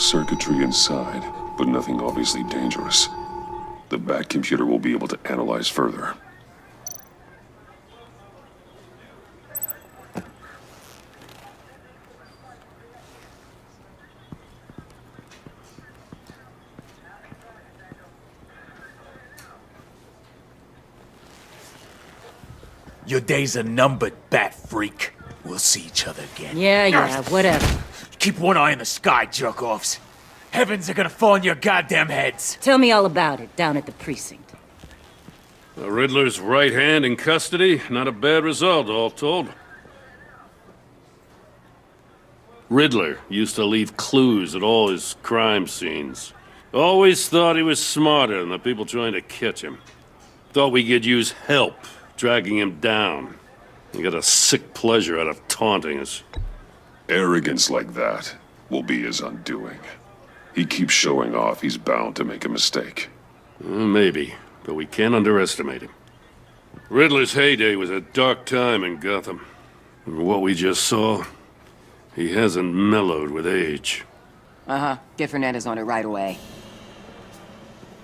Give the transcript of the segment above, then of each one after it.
Circuitry inside, but nothing obviously dangerous. The Bat computer will be able to analyze further. Your days are numbered, Bat Freak. We'll see each other again. Yeah, whatever. Keep one eye in the sky, jerk-offs. Heavens are gonna fall on your goddamn heads. Tell me all about it, down at the precinct. The Riddler's right hand in custody, not a bad result, all told. Riddler used to leave clues at all his crime scenes. Always thought he was smarter than the people trying to catch him. Thought we could use help dragging him down. He got a sick pleasure out of taunting us. Arrogance like that will be his undoing. He keeps showing off, he's bound to make a mistake. Maybe, but we can't underestimate him. Riddler's heyday was a dark time in Gotham. And what we just saw, he hasn't mellowed with age. Uh-huh. Get Fernandez on it right away.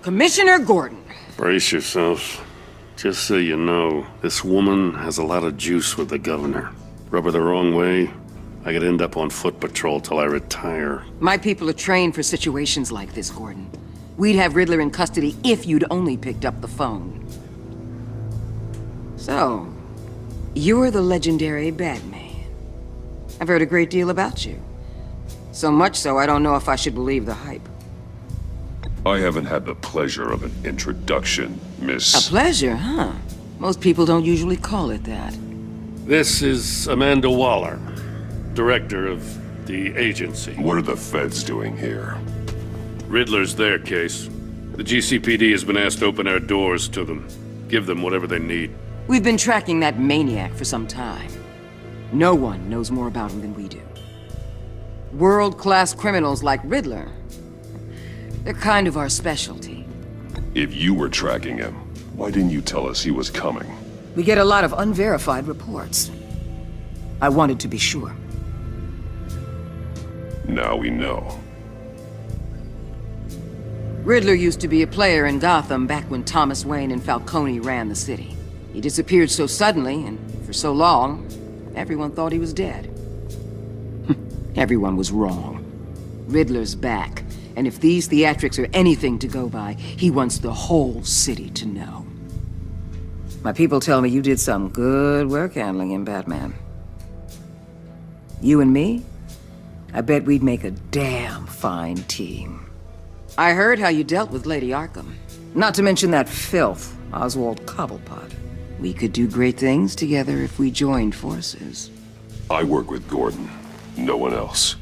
Commissioner Gordon. Brace yourselves. Just so you know, this woman has a lot of juice with the governor. Rub her the wrong way, I could end up on foot patrol till I retire. My people are trained for situations like this, Gordon. We'd have Riddler in custody if you'd only picked up the phone. So, you're the legendary Batman. I've heard a great deal about you. So much so, I don't know if I should believe the hype. I haven't had the pleasure of an introduction, Miss... A pleasure, huh? Most people don't usually call it that. This is Amanda Waller, director of the agency. What are the feds doing here? Riddler's their case. The GCPD has been asked to open our doors to them. Give them whatever they need. We've been tracking that maniac for some time. No one knows more about him than we do. World-class criminals like Riddler. They're kind of our specialty. If you were tracking him, why didn't you tell us he was coming? We get a lot of unverified reports. I wanted to be sure. Now we know. Riddler used to be a player in Gotham back when Thomas Wayne and Falcone ran the city. He disappeared so suddenly, and for so long, everyone thought he was dead. Everyone was wrong. Riddler's back, and if these theatrics are anything to go by, he wants the whole city to know. My people tell me you did some good work handling him, Batman. You and me? I bet we'd make a damn fine team. I heard how you dealt with Lady Arkham. Not to mention that filth, Oswald Cobblepot. We could do great things together if we joined forces. I work with Gordon. No one else.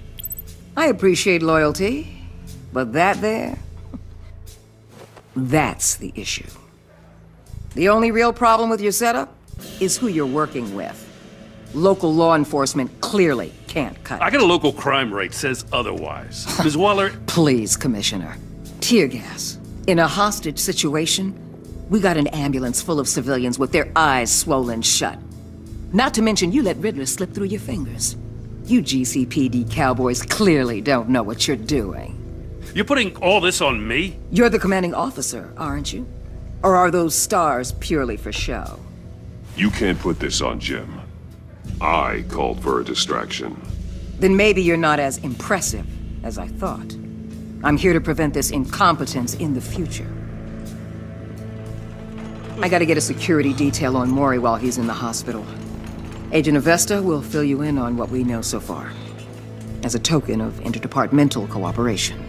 I appreciate loyalty, but that there... that's the issue. The only real problem with your setup is who you're working with. Local law enforcement clearly can't cut it. I got a local crime rate says otherwise. Ms. Waller... Please, Commissioner. Tear gas. In a hostage situation, we got an ambulance full of civilians with their eyes swollen shut. Not to mention you let Riddler slip through your fingers. You GCPD cowboys clearly don't know what you're doing. You're putting all this on me? You're the commanding officer, aren't you? Or are those stars purely for show? You can't put this on Jim. I called for a distraction. Then maybe you're not as impressive as I thought. I'm here to prevent this incompetence in the future. I gotta get a security detail on Maury while he's in the hospital. Agent Avesta will fill you in on what we know so far, as a token of interdepartmental cooperation.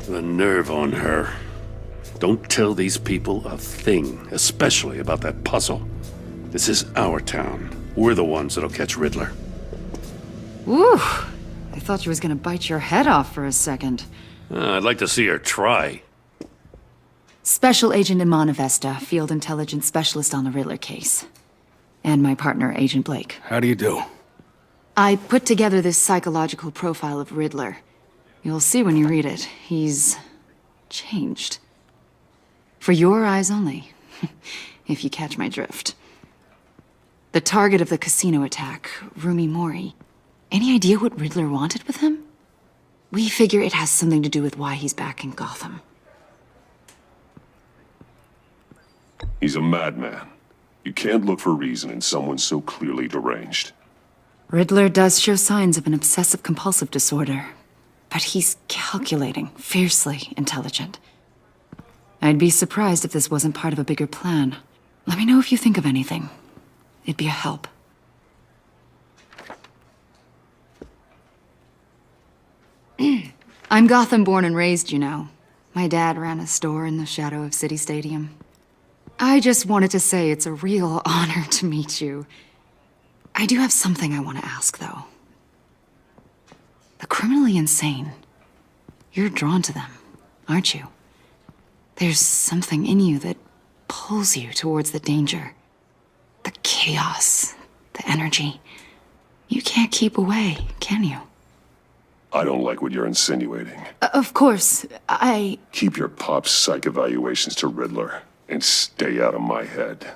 The nerve on her. Don't tell these people a thing, especially about that puzzle. This is our town. We're the ones that'll catch Riddler. Woo! I thought you was gonna bite your head off for a second. I'd like to see her try. Special Agent Eneymy Within, Field Intelligence Specialist on the Riddler case. And my partner, Agent Blake. How do you do? I put together this psychological profile of Riddler. You'll see when you read it. He's... changed. For your eyes only, if you catch my drift. The target of the casino attack, Rumi Mori. Any idea what Riddler wanted with him? We figure it has something to do with why he's back in Gotham. He's a madman. You can't look for reason in someone so clearly deranged. Riddler does show signs of an obsessive-compulsive disorder, but he's calculating, fiercely intelligent. I'd be surprised if this wasn't part of a bigger plan. Let me know if you think of anything. It'd be a help. I'm Gotham born and raised, you know. My dad ran a store in the shadow of City Stadium. I just wanted to say it's a real honor to meet you. I do have something I want to ask, though. The criminally insane. You're drawn to them, aren't you? There's something in you that pulls you towards the danger. The chaos, the energy. You can't keep away, can you? I don't like what you're insinuating. Of course, Keep your pop psych evaluations to Riddler and stay out of my head.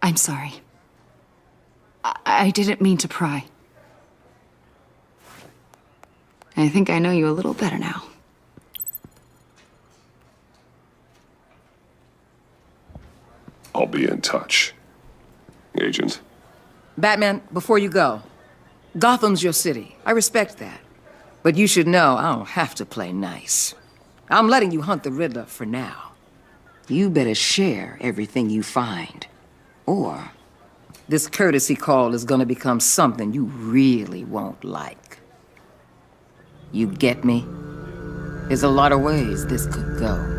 I'm sorry. I didn't mean to pry. I think I know you a little better now. I'll be in touch. Agent. Batman, before you go, Gotham's your city. I respect that. But you should know I don't have to play nice. I'm letting you hunt the Riddler for now. You better share everything you find. Or this courtesy call is gonna become something you really won't like. You get me? There's a lot of ways this could go.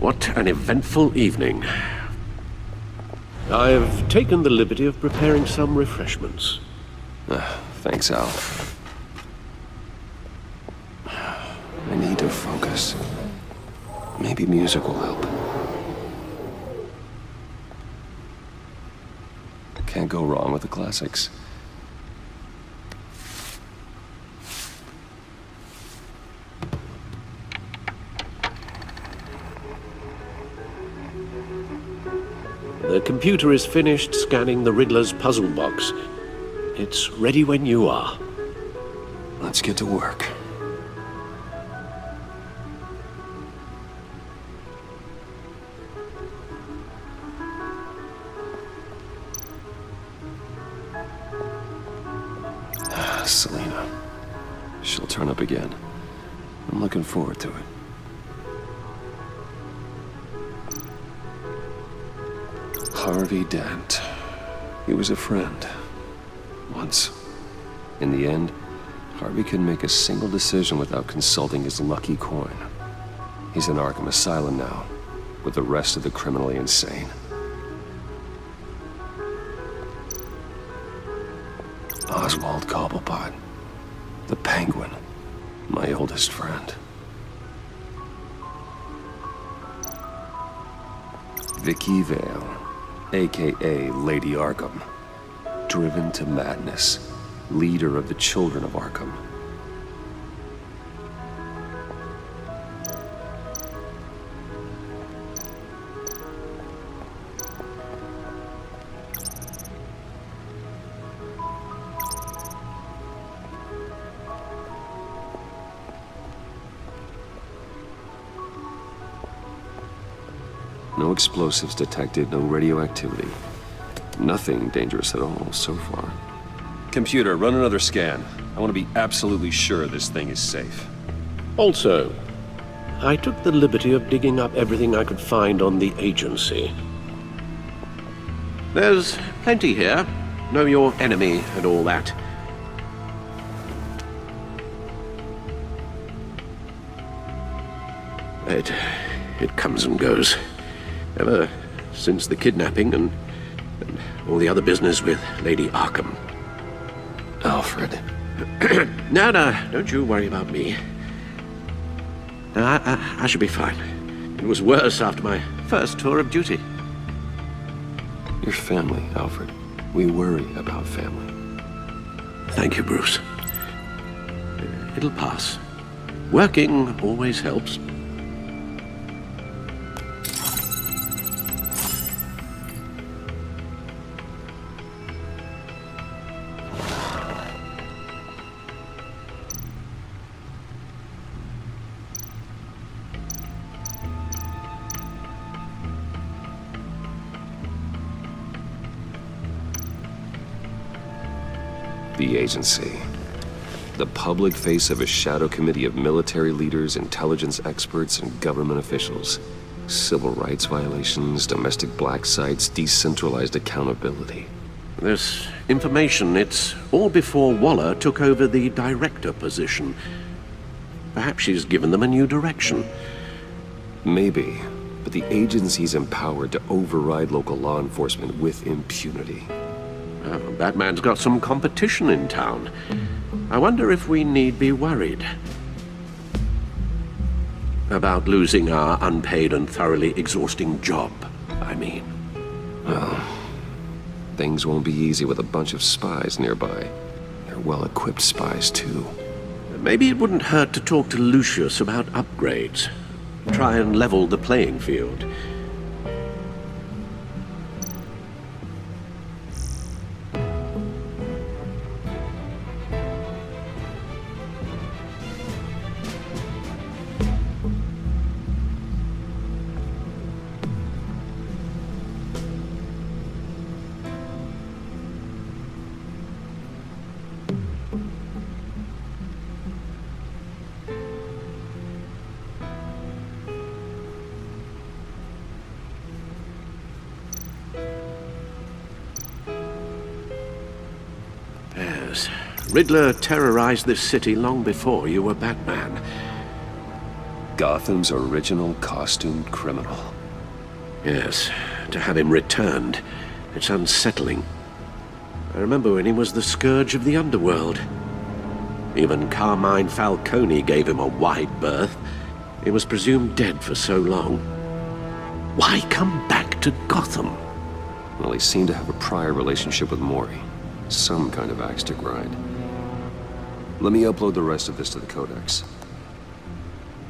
What an eventful evening. I've taken the liberty of preparing some refreshments. Thanks, Al. I need to focus. Maybe music will help. Can't go wrong with the classics. The computer is finished scanning the Riddler's puzzle box. It's ready when you are. Let's get to work. Selena. She'll turn up again. I'm looking forward to it. Harvey Dent. He was a friend. Once. In the end, Harvey couldn't make a single decision without consulting his lucky coin. He's in Arkham Asylum now, with the rest of the criminally insane. Oswald Cobblepot. The Penguin. My oldest friend. Vicky Vale. A.K.A. Lady Arkham. Driven to madness. Leader of the Children of Arkham. No explosives detected, no radioactivity. Nothing dangerous at all so far. Computer, run another scan. I want to be absolutely sure this thing is safe. Also, I took the liberty of digging up everything I could find on the agency. There's plenty here. Know your enemy and all that. It comes and goes. Ever since the kidnapping and all the other business with Lady Arkham. Alfred. No, don't you worry about me. No, I should be fine. It was worse after my first tour of duty. Your family, Alfred. We worry about family. Thank you, Bruce. It'll pass. Working always helps. The agency. The public face of a shadow committee of military leaders, intelligence experts, and government officials. Civil rights violations, domestic black sites, decentralized accountability. This information, it's all before Waller took over the director position. Perhaps she's given them a new direction. Maybe, but the agency's empowered to override local law enforcement with impunity. Batman's got some competition in town. I wonder if we need be worried about losing our unpaid and thoroughly exhausting job, I mean. Well, things won't be easy with a bunch of spies nearby. They're well-equipped spies, too. Maybe it wouldn't hurt to talk to Lucius about upgrades. Try and level the playing field. Yes. Riddler terrorized this city long before you were Batman. Gotham's original costumed criminal. Yes, to have him returned, it's unsettling. I remember when he was the scourge of the underworld. Even Carmine Falcone gave him a wide berth. He was presumed dead for so long. Why come back to Gotham? Well, he seemed to have a prior relationship with Mori. Some kind of axe to grind. Let me upload the rest of this to the Codex.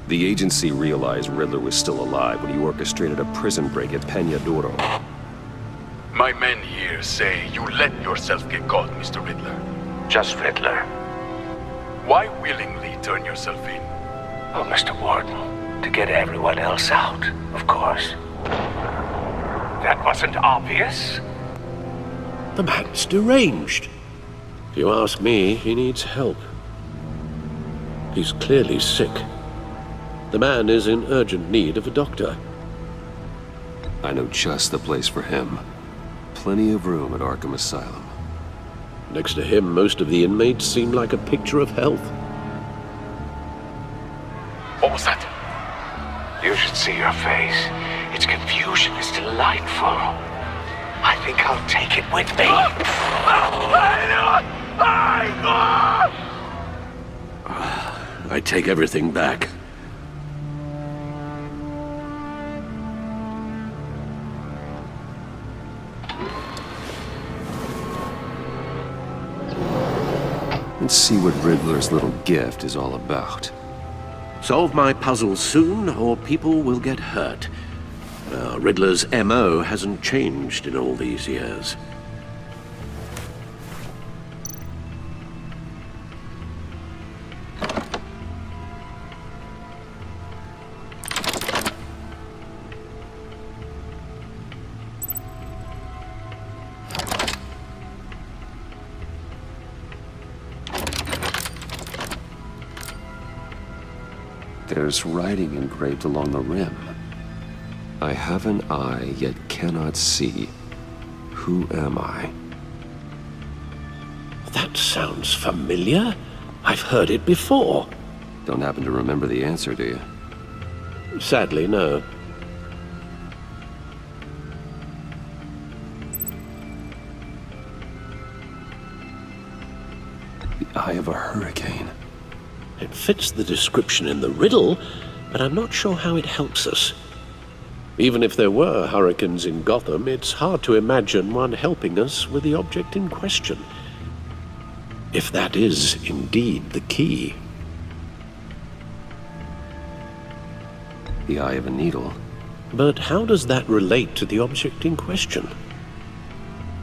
The agency realized Riddler was still alive when he orchestrated a prison break at Peñadoro. My men here say you let yourself get caught, Mr. Riddler. Just Riddler. Why willingly turn yourself in? Oh, Mr. Warden, to get everyone else out, of course. That wasn't obvious. The man's deranged. If you ask me, he needs help. He's clearly sick. The man is in urgent need of a doctor. I know just the place for him. Plenty of room at Arkham Asylum. Next to him, most of the inmates seem like a picture of health. What was that? You should see your face. Its confusion is delightful. I think I'll take it with me. I take everything back. Let's see what Riddler's little gift is all about. Solve my puzzle soon, or people will get hurt. Riddler's M.O. hasn't changed in all these years. There's writing engraved along the rim. I have an eye, yet cannot see. Who am I? That sounds familiar. I've heard it before. Don't happen to remember the answer, do you? Sadly, no. The eye of a hurricane. It fits the description in the riddle, but I'm not sure how it helps us. Even if there were hurricanes in Gotham, it's hard to imagine one helping us with the object in question. If that is indeed the key. The eye of a needle. But how does that relate to the object in question?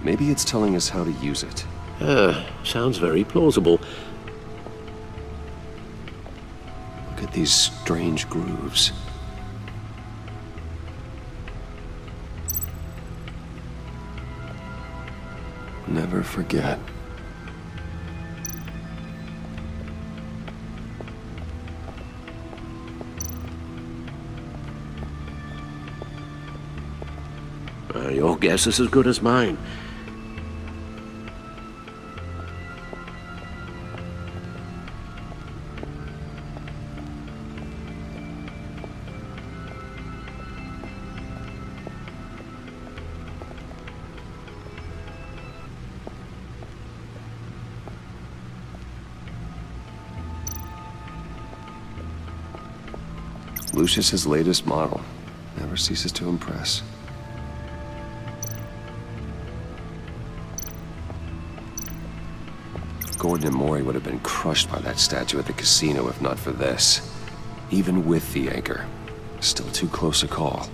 Maybe it's telling us how to use it. Sounds very plausible. Look at these strange grooves. Never forget. Your guess is as good as mine. Lucius's latest model. Never ceases to impress. Gordon and Maury would have been crushed by that statue at the casino if not for this. Even with the anchor. Still too close a call.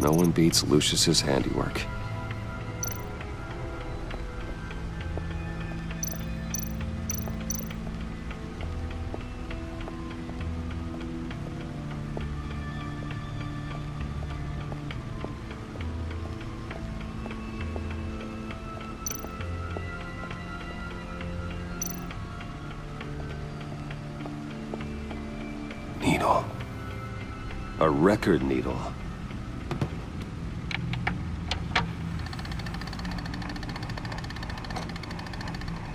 No one beats Lucius's handiwork. Needle. A record needle.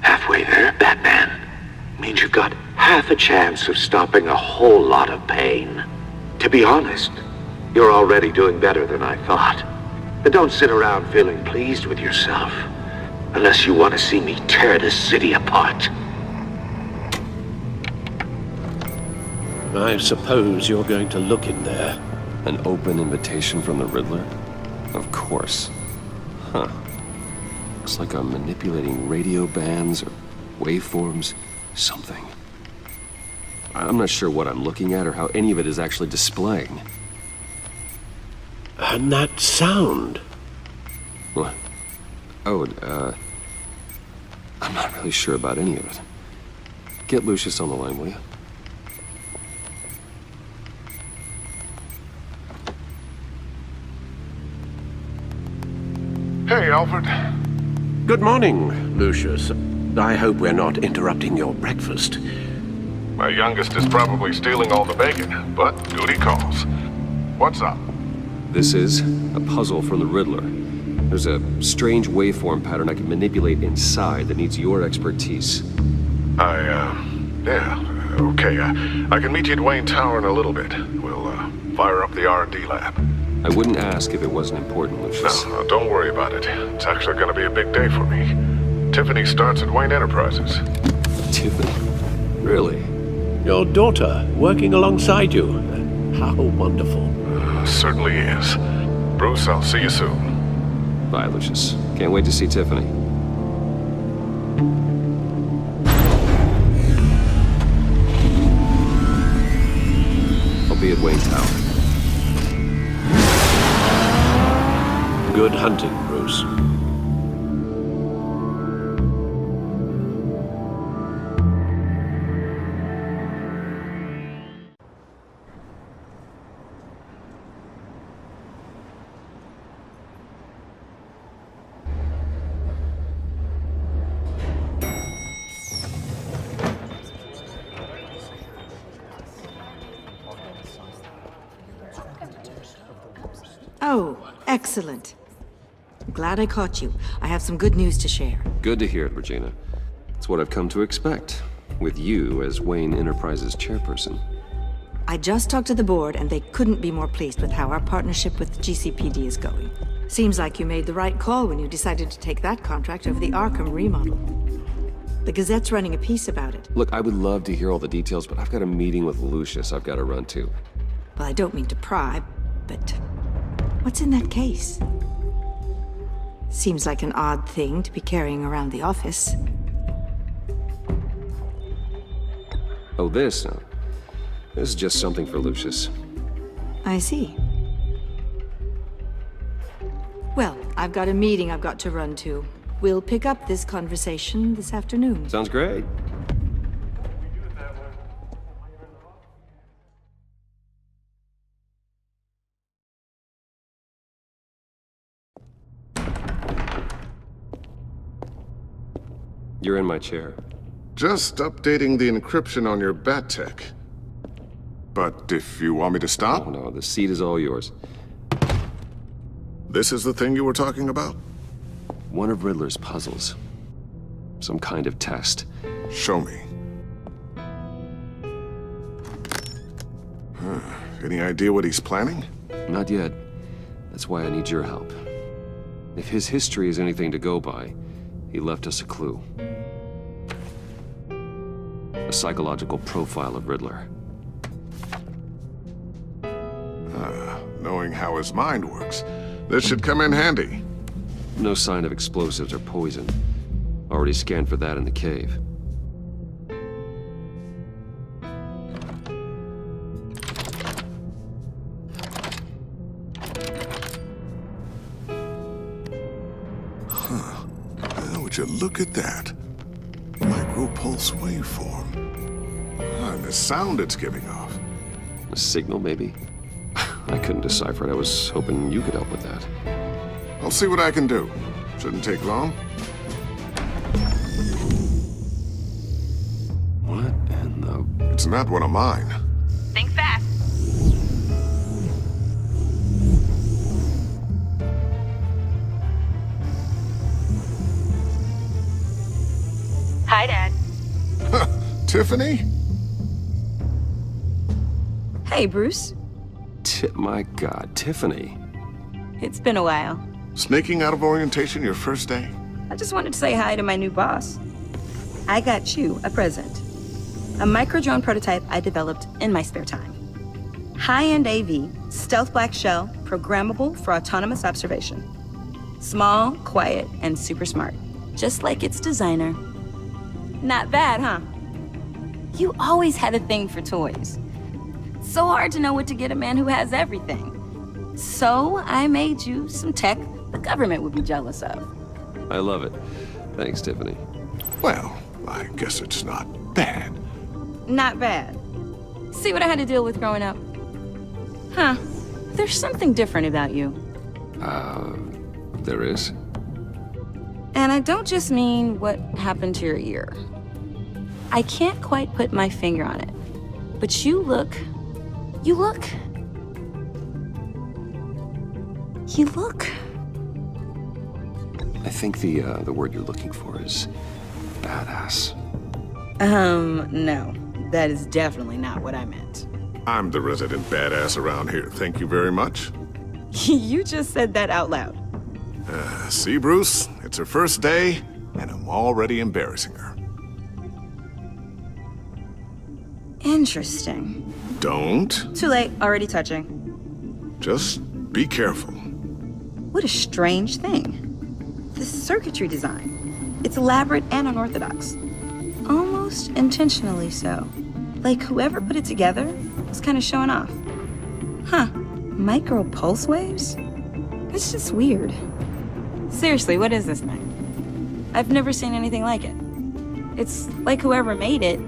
Halfway there, Batman. Means you've got half a chance of stopping a whole lot of pain. To be honest, you're already doing better than I thought. But don't sit around feeling pleased with yourself. Unless you want to see me tear this city apart. I suppose you're going to look in there. An open invitation from the Riddler? Of course. Huh. Looks like I'm manipulating radio bands or waveforms. Something. I'm not sure what I'm looking at or how any of it is actually displaying. And that sound. What? Oh, I'm not really sure about any of it. Get Lucius on the line, will you? Hey, Alfred. Good morning, Lucius. I hope we're not interrupting your breakfast. My youngest is probably stealing all the bacon, but duty calls. What's up? This is a puzzle from the Riddler. There's a strange waveform pattern I can manipulate inside that needs your expertise. Yeah, okay. I can meet you at Wayne Tower in a little bit. We'll, fire up the R&D lab. I wouldn't ask if it wasn't important, Lucius. No, don't worry about it. It's actually gonna be a big day for me. Tiffany starts at Wayne Enterprises. Tiffany? Really? Your daughter working alongside you. How wonderful. Certainly is. Bruce, I'll see you soon. Bye, Lucius. Can't wait to see Tiffany. I'll be at Wayne Tower. Good hunting, Bruce. Oh, excellent. Glad I caught you. I have some good news to share. Good to hear it, Regina. It's what I've come to expect, with you as Wayne Enterprises chairperson. I just talked to the board, and they couldn't be more pleased with how our partnership with GCPD is going. Seems like you made the right call when you decided to take that contract over the Arkham remodel. The Gazette's running a piece about it. Look, I would love to hear all the details, but I've got a meeting with Lucius I've got to run to. Well, I don't mean to pry, but what's in that case? Seems like an odd thing to be carrying around the office. Oh, this? No. This is just something for Lucius. I see. Well, I've got a meeting I've got to run to. We'll pick up this conversation this afternoon. Sounds great. You're in my chair. Just updating the encryption on your bat tech. But if you want me to stop, Oh no, the seat is all yours. this is the thing you were talking about? One of Riddler's puzzles. Some kind of test. Show me. Any idea what he's planning? Not yet. That's why I need your help. If his history is anything to go by, he left us a clue. A psychological profile of Riddler. Knowing how his mind works, this should come in handy. No sign of explosives or poison. Already scanned for that in the cave. Now, would you look at that? Micropulse waveform. And the sound it's giving off. A signal, maybe? I couldn't decipher it. I was hoping you could help with that. I'll see what I can do. Shouldn't take long. What in the... It's not one of mine. Think fast. Hi, Dad. Tiffany? Hey, Bruce. My God, Tiffany. It's been a while. Sneaking out of orientation your first day? I just wanted to say hi to my new boss. I got you a present. A micro-drone prototype I developed in my spare time. High-end AV, stealth black shell, programmable for autonomous observation. Small, quiet, and super smart. Just like its designer. Not bad, huh? You always had a thing for toys. So hard to know what to get a man who has everything. So I made you some tech the government would be jealous of. I love it. Thanks, Tiffany. Well, I guess it's not bad. Not bad. See what I had to deal with growing up? Huh. There's something different about you. There is? And I don't just mean what happened to your ear. I can't quite put my finger on it. But you look... I think the word you're looking for is badass. No. That is definitely not what I meant. I'm the resident badass around here. Thank you very much. You just said that out loud. See, Bruce? It's her first day, and I'm already embarrassing her. Interesting. Don't. Too late. Already touching. Just be careful. What a strange thing. The circuitry design. It's elaborate and unorthodox. Almost intentionally so. Like whoever put it together was kind of showing off. Huh. Micro pulse waves? That's just weird. Seriously, what is this thing? I've never seen anything like it. It's like whoever made it.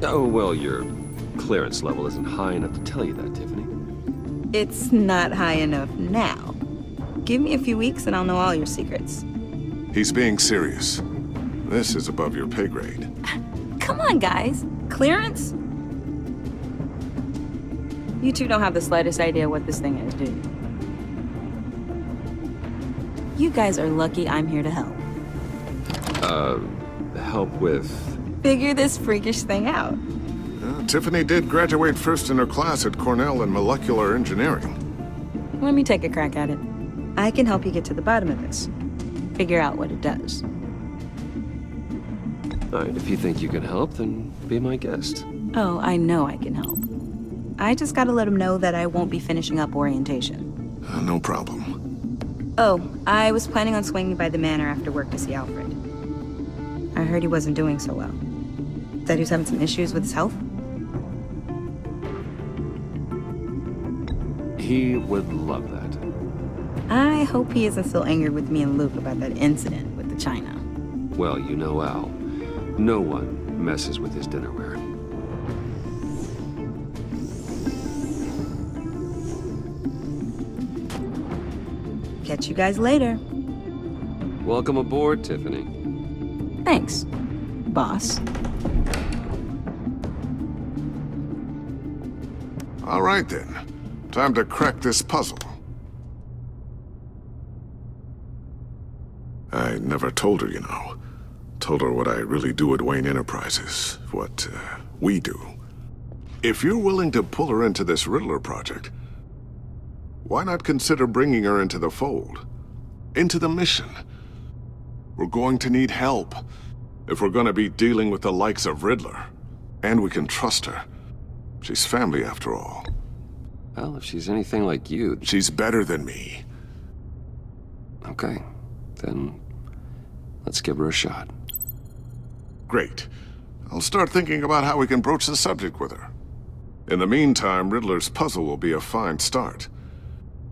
Oh, well, your clearance level isn't high enough to tell you that, Tiffany. It's not high enough now. Give me a few weeks and I'll know all your secrets. He's being serious. This is above your pay grade. Come on, guys. Clearance? You two don't have the slightest idea what this thing is, do you? You guys are lucky I'm here to help. Help with... Figure this freakish thing out. Tiffany did graduate first in her class at Cornell in molecular engineering. Let me take a crack at it. I can help you get to the bottom of this. Figure out what it does. Alright, if you think you can help, then be my guest. Oh, I know I can help. I just gotta let him know that I won't be finishing up orientation. No problem. Oh, I was planning on swinging by the manor after work to see Alfred. I heard he wasn't doing so well. Said he was having some issues with his health? He would love that. I hope he isn't still angry with me and Luke about that incident with the china. Well, you know Al. No one messes with his dinnerware. Catch you guys later. Welcome aboard, Tiffany. Thanks, boss. All right then. Time to crack this puzzle. I never told her, you know. Told her what I really do at Wayne Enterprises. What, we do. If you're willing to pull her into this Riddler project, why not consider bringing her into the fold? Into the mission? We're going to need help if we're going to be dealing with the likes of Riddler. And we can trust her. She's family after all. Well, if she's anything like you... She's better than me. Okay, then let's give her a shot. Great. I'll start thinking about how we can broach the subject with her. In the meantime, Riddler's puzzle will be a fine start.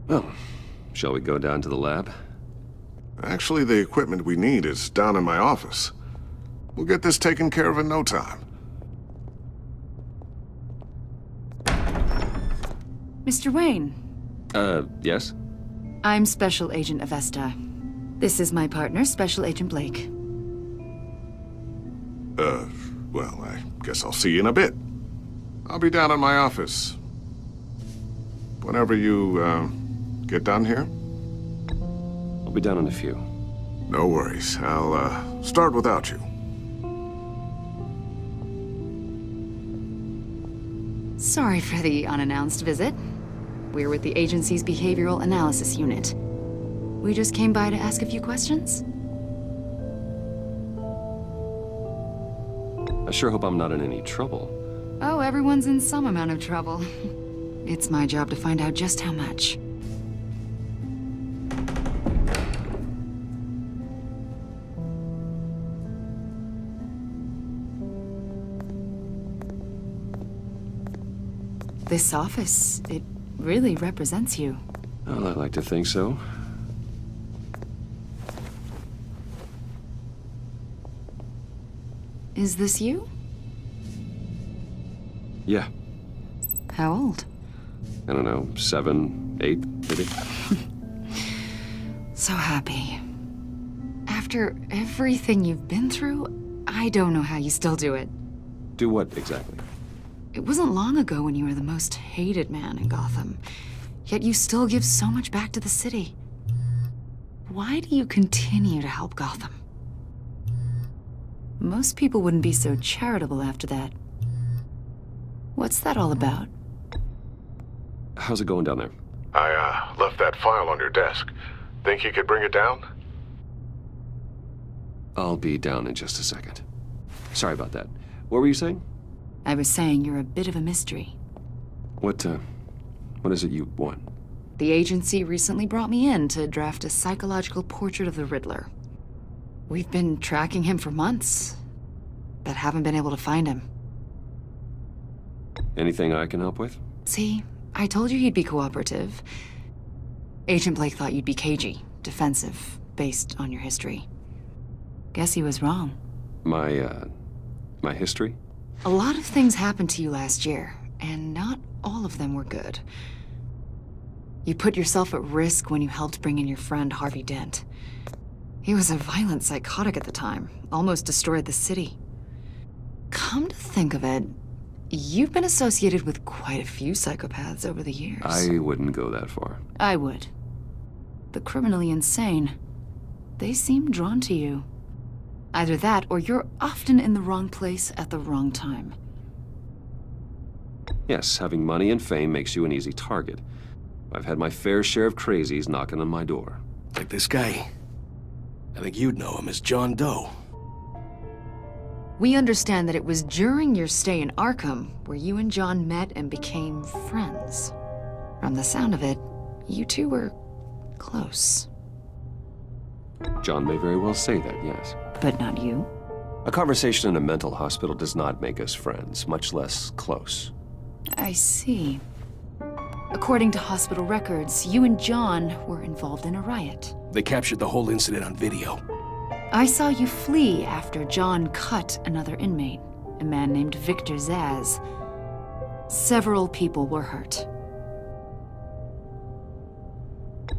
Well, shall we go down to the lab? Actually, the equipment we need is down in my office. We'll get this taken care of in no time. Mr. Wayne. Yes? I'm Special Agent Avesta. This is my partner, Special Agent Blake. Well, I guess I'll see you in a bit. I'll be down in my office. Whenever you, get done here? I'll be down in a few. No worries. I'll, start without you. Sorry for the unannounced visit. We're with the agency's Behavioral Analysis Unit. We just came by to ask a few questions. I sure hope I'm not in any trouble. Oh, everyone's in some amount of trouble. It's my job to find out just how much. This office, it really represents you. Well, I like to think so. Is this you? Yeah. How old? I don't know, 7, 8, maybe? So happy. After everything you've been through, I don't know how you still do it. Do what, exactly? It wasn't long ago when you were the most hated man in Gotham. Yet you still give so much back to the city. Why do you continue to help Gotham? Most people wouldn't be so charitable after that. What's that all about? How's it going down there? I, left that file on your desk. Think you could bring it down? I'll be down in just a second. Sorry about that. What were you saying? I was saying you're a bit of a mystery. What is it you want? The agency recently brought me in to draft a psychological portrait of the Riddler. We've been tracking him for months, but haven't been able to find him. Anything I can help with? See, I told you he'd be cooperative. Agent Blake thought you'd be cagey, defensive, based on your history. Guess he was wrong. My history? A lot of things happened to you last year, and not all of them were good. You put yourself at risk when you helped bring in your friend Harvey Dent. He was a violent psychotic at the time, almost destroyed the city. Come to think of it, you've been associated with quite a few psychopaths over the years. I wouldn't go that far. I would. The criminally insane, they seem drawn to you. Either that, or you're often in the wrong place at the wrong time. Yes, having money and fame makes you an easy target. I've had my fair share of crazies knocking on my door. Like this guy. I think you'd know him as John Doe. We understand that it was during your stay in Arkham where you and John met and became friends. From the sound of it, you two were close. John may very well say that, yes. But not you. A conversation in a mental hospital does not make us friends, much less close. I see. According to hospital records, you and John were involved in a riot. They captured the whole incident on video. I saw you flee after John cut another inmate, a man named Victor Zaz. Several people were hurt.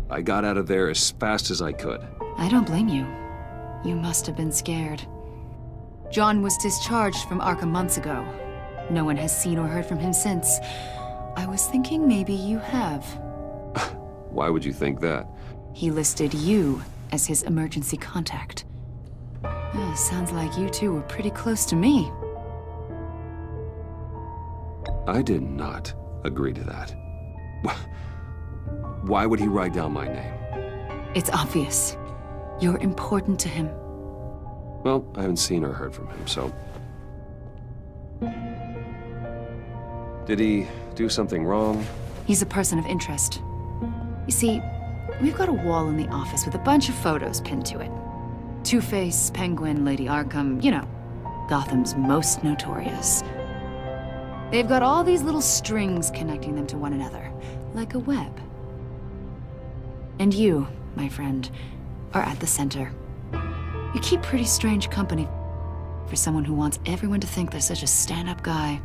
I got out of there as fast as I could. I don't blame you. You must have been scared. John was discharged from Arkham months ago. No one has seen or heard from him since. I was thinking maybe you have. Why would you think that? He listed you as his emergency contact. Sounds like you two were pretty close to me. I did not agree to that. Why would he write down my name? It's obvious. You're important to him. Well, I haven't seen or heard from him, so... Did he do something wrong? He's a person of interest. You see, we've got a wall in the office with a bunch of photos pinned to it. Two-Face, Penguin, Lady Arkham, you know, Gotham's most notorious. They've got all these little strings connecting them to one another, like a web. And you, my friend, are at the center. You keep pretty strange company for someone who wants everyone to think they're such a stand-up guy.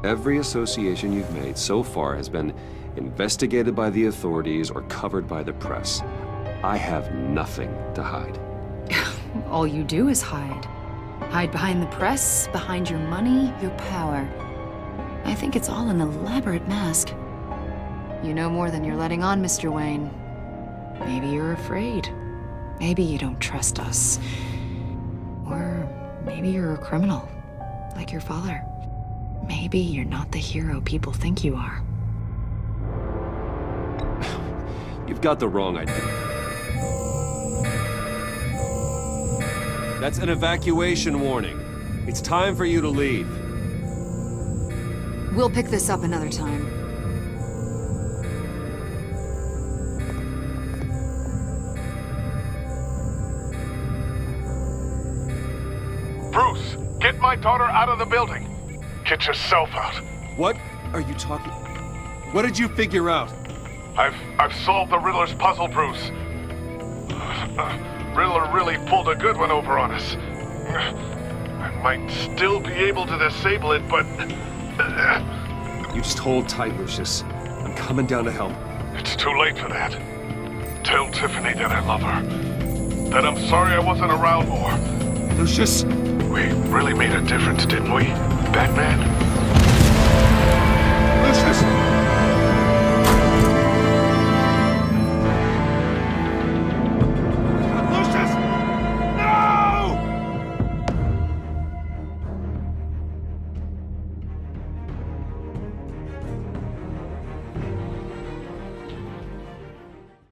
Every association you've made so far has been investigated by the authorities or covered by the press. I have nothing to hide. All you do is hide. Hide behind the press, behind your money, your power. I think it's all an elaborate mask. You know more than you're letting on, Mr. Wayne. Maybe you're afraid. Maybe you don't trust us. Or maybe you're a criminal, like your father. Maybe you're not the hero people think you are. You've got the wrong idea. That's an evacuation warning. It's time for you to leave. We'll pick this up another time. Bruce, get my daughter out of the building. Get yourself out. What are you talking? What did you figure out? I've solved the Riddler's puzzle, Bruce. Riddler really pulled a good one over on us. I might still be able to disable it, but... You just hold tight, Lucius. I'm coming down to help. It's too late for that. Tell Tiffany that I love her. That I'm sorry I wasn't around more. Lucius! We really made a difference, didn't we, Batman?